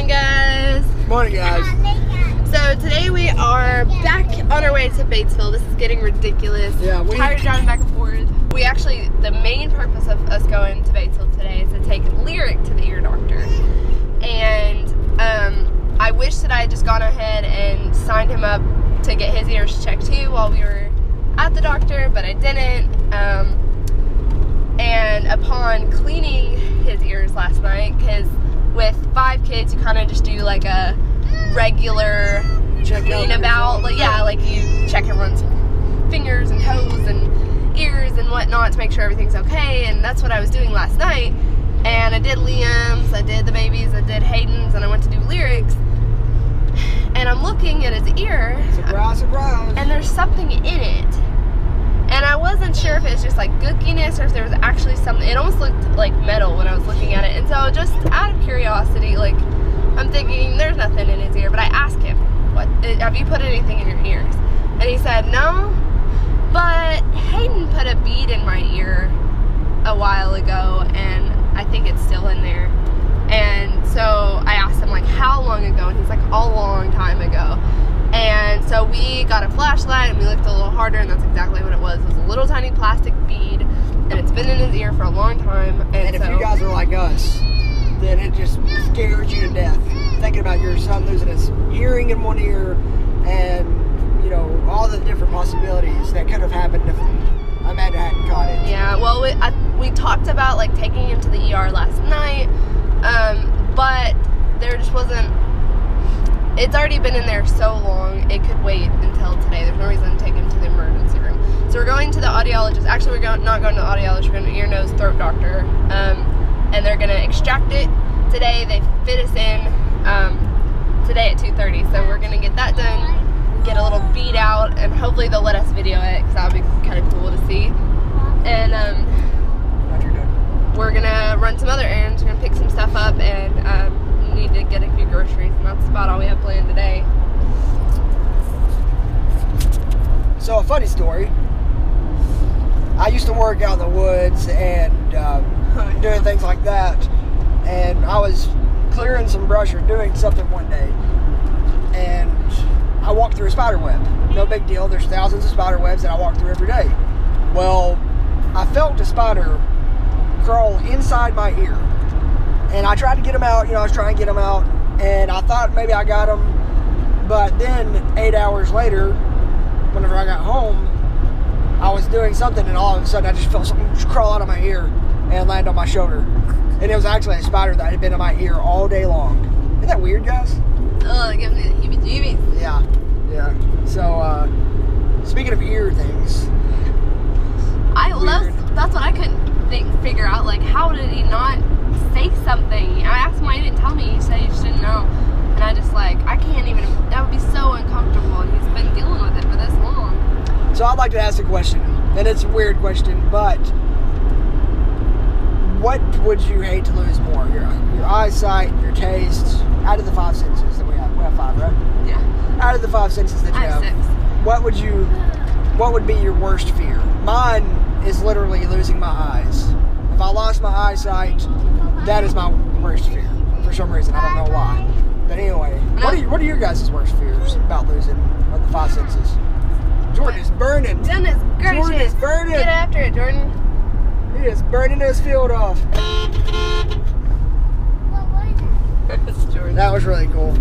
guys. Morning, guys. So today we are back on our way to Batesville. This is getting ridiculous. Yeah, tired of driving back and forth. We actually, the main purpose of us going to Batesville today is to take Lyric to the ear doctor. And I wish that I had just gone ahead and signed him up to get his ears checked too while we were at the doctor, but I didn't. And upon cleaning his ears last night, because with 5 kids you kind of just do like a regular clean about, like, yeah, like you check everyone's fingers and toes and ears and whatnot to make sure everything's okay, and that's what I was doing last night. And I did Liam's, I did the baby's, I did Hayden's, and I went to do Lyric's, and I'm looking at his ear, Surprise, surprise. and there's something in it. And I wasn't sure if it was just like gookiness or if there was actually something. It almost looked like metal when I was looking at it. And so just out of curiosity, like, I'm thinking there's nothing in his ear. But I asked him, have you put anything in your ears? And he said, no, but Hayden put a bead in my ear a while ago, and I think it's still in there. And so I asked him, like, how long ago? And he's like, a long time ago. And so we got a flashlight and we looked a little harder, and that's exactly what it was. It was a little tiny plastic bead, and it's been in his ear for a long time. And if you guys are like us, then it just scares you to death. Thinking about your son losing his hearing in one ear, and, you know, all the different possibilities that could have happened if Amanda hadn't caught it. Yeah, well, we talked about, like, taking him to the ER last night, but there just wasn't. It's already been in there so long, it could wait until today. There's no reason to take him to the emergency room. So we're going to the audiologist. Actually, not going to the audiologist. We're going to ear, nose, throat doctor. And they're going to extract it today. They fit us in today at 2:30. So we're going to get that done, get a little bead out, and hopefully they'll let us video it, because that would be kind of cool to see. And we're going to run some other errands. We're going to pick some stuff up, and need to get a few groceries, and that's about all we have planned today. So, a funny story. I used to work out in the woods and doing things like that, and I was clearing some brush or doing something one day, and I walked through a spider web. No big deal. There's thousands of spider webs that I walk through every day. Well, I felt a spider crawl inside my ear. And I tried to get him out, I was trying to get him out, and I thought maybe I got him, but then 8 hours later, whenever I got home, I was doing something, and all of a sudden I just felt something just crawl out of my ear and land on my shoulder. And it was actually a spider that had been in my ear all day long. Isn't that weird, guys? Oh, it gives me the heebie-jeebies. Yeah. So, speaking of ear things, that's what I couldn't figure out, like, how did he not say something? I asked him why he didn't tell me. He said he just didn't know. And I just, like, I can't even, that would be so uncomfortable, and he's been dealing with it for this long. So I'd like to ask a question, and it's a weird question, but what would you hate to lose more? Your eyesight, your taste, out of the 5 senses that we have. We have 5, right? Yeah. Out of the 5 senses that you have. I have 6. What would be your worst fear? Mine is literally losing my eyes. If I lost my eyesight, that is my worst fear. For some reason, I don't know why. But anyway, what are your guys' worst fears about losing of the 5 senses? Jordan is burning. Goodness gracious. Jordan is burning. Get after it, Jordan. He is burning his field off. Jordan. That was really cool.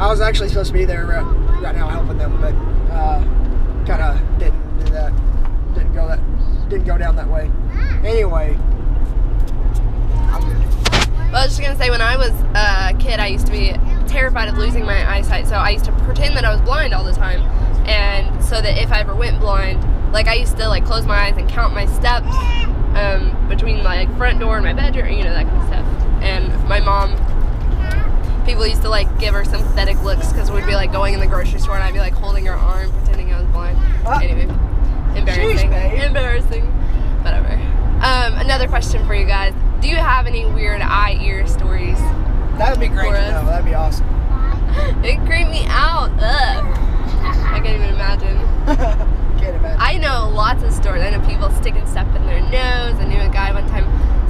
I was actually supposed to be there right now helping them, but kind of didn't do that. Didn't go down that way. Anyway. Well, I was just going to say, when I was a kid, I used to be terrified of losing my eyesight, so I used to pretend that I was blind all the time, and so that if I ever went blind, like, I used to, like, close my eyes and count my steps between my, like, front door and my bedroom, that kind of stuff. And my mom, people used to, like, give her some pathetic looks, because we'd be, like, going in the grocery store, and I'd be, like, holding her arm, pretending I was blind. Anyway, embarrassing. Jeez, embarrassing. Whatever. Another question for you guys. Do you have any weird eye-ear stories? That would be great to know. That'd be awesome. It creeped me out. Ugh. I can't even imagine. Can't imagine. I know lots of stories. I know people sticking stuff in their nose. I knew a guy one time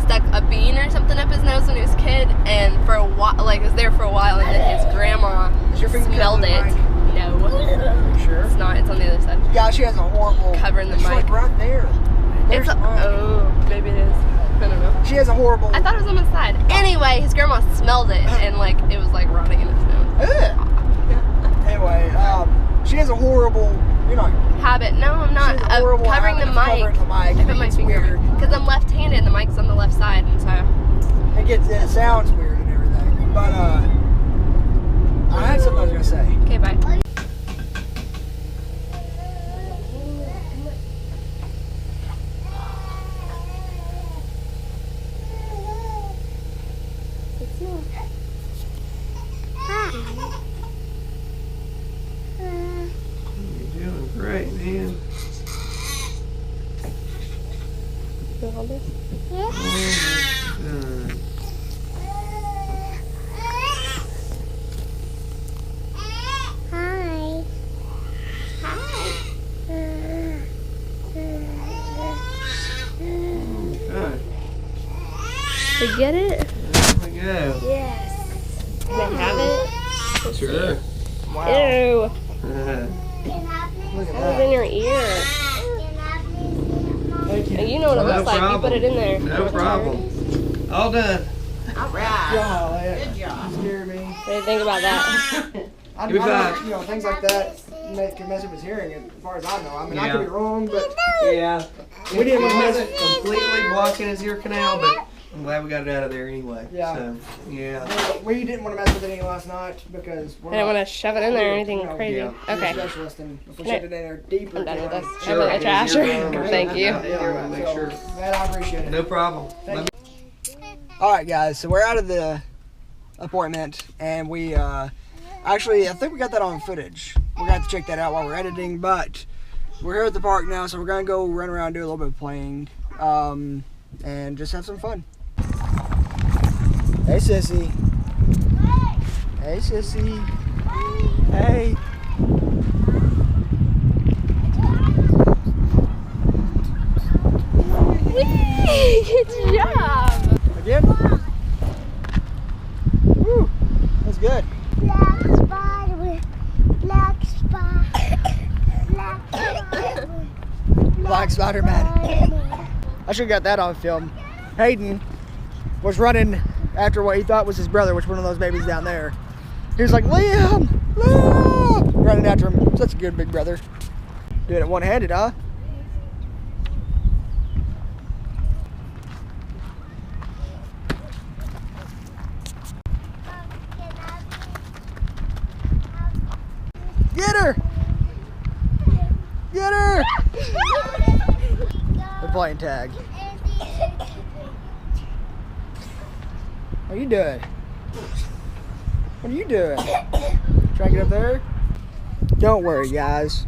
stuck a bean or something up his nose when he was a kid, and for a while, like, was there for a while, and then your finger smelled covering it. the mic? No. Sure. It's not. It's on the other side. Yeah, she has a horrible. Covering the it's mic. like right there. There's It's the mic. oh, maybe it is. I don't know. She has a horrible. I thought it was on the side. Anyway, his grandma smelled it and like it was like rotting in his nose. Ugh. Anyway, she has a horrible, Habit. No, I'm not. She has a horrible Covering the habit of mic. covering the mic. I put my It's finger weird. because I'm left-handed and the mic's on the left side, and so. It sounds weird and everything, but I had something I was gonna say. Okay, bye. You're doing great, man. You hold this? Good. Hi. Good. We get it? There we go. Yes. Can I have it? Sure. Wow. Ew. Look at It was that. in your ear. Thank you. You know what it No looks like. You put it in there. No problem. All done. Golly, good job. You scared me. What do you think about that? I Give me don't- five. things like that can mess with his hearing, as far as I know. I mean, I Yeah. could be wrong, but Yeah. We didn't want to mess wasn't completely blocking his ear canal, but I'm glad we got it out of there anyway. Yeah. So, yeah. we didn't want to mess with it any last night because we're I didn't not want to shove it in there or anything No, crazy. yeah. Okay. specialists, and if we No. shoved it in there deeper, I'm done with this. Sure, I'm in the trash. easier for him or Thank something. you. Yeah, make so, sure. That I appreciate it. No problem. Thank All right, guys. So we're out of the appointment, and we actually I think we got that on footage. We're gonna have to check that out while we're editing. But we're here at the park now, so we're gonna go run around, do a little bit of playing, and just have some fun. Hey, sissy. Hey, sissy. Hey. Good job. Again. Woo. That's good. Black spider. Black spider. Black spider. Black Spider-Man. I should have got that on film. Hayden was running after what he thought was his brother, which one of those babies down there. He was like, Liam! Liam! Running after him. Such a good big brother. Doing it one-handed, huh? Get her! Get her! They're playing tag. What are you doing? What are you doing? Trying to get up there? Don't worry, guys.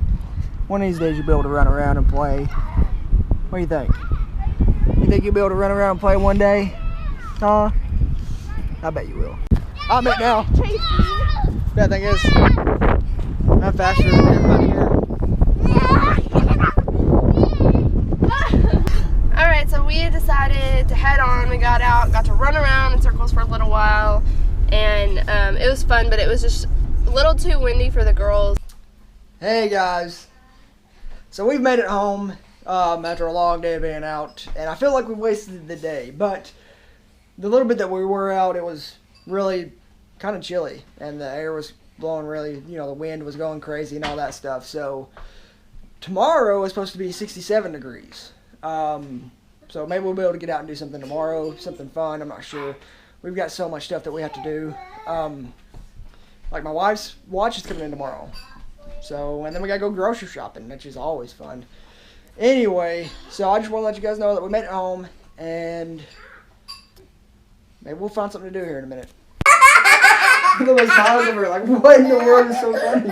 One of these days you'll be able to run around and play. What do you think? You think you'll be able to run around and play one day? Huh? I bet you will. I'm it now. That thing is, I'm faster than everybody here. Alright, so we decided to head on. We got out, got to run around in circles for a little while, and it was fun, but it was just a little too windy for the girls. Hey guys, so we've made it home after a long day of being out, and I feel like we wasted the day, but the little bit that we were out, it was really kind of chilly, and the air was blowing really, the wind was going crazy and all that stuff. So tomorrow is supposed to be 67 degrees. So maybe we'll be able to get out and do something tomorrow, something fun. I'm not sure. We've got so much stuff that we have to do. Like my wife's watch is coming in tomorrow. So, and then we gotta go grocery shopping, which is always fun. Anyway, so I just want to let you guys know that we made it home, and maybe we'll find something to do here in a minute. Look at those smiles over like, what in the world is so funny?